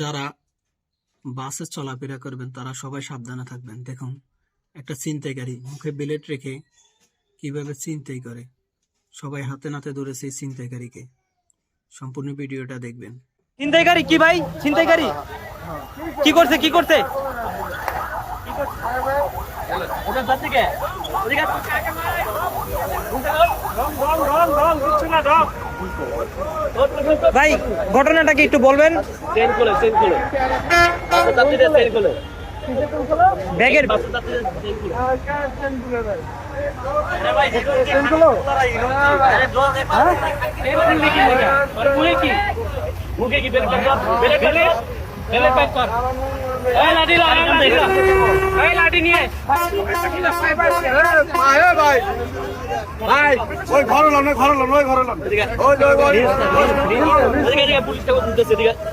যারা বাসে চলাফেরা করবেন তারা সবাই সাবধানে থাকবেন। দেখুন, একটা ছিনতাইকারী মুখে ব্লেড রেখে কিভাবে ছিনতাই করে। সবাই হাতে নাতে ধরেছে এই ছিনতাইকারীকে। সম্পূর্ণ ভিডিওটা দেখবেন। ছিনতাইকারী কি ভাই? ছিনতাইকারী কি করছে? কি করছে? ভাই ঘটনাটা কি একটু বলবেন? ব্যাগের মুখে কি বের লাঠি নিয়ে ভাই ওই ঘর হলাম ওই ঘর হলাম পুলিশটা বুঝতেছে ঠিক আছে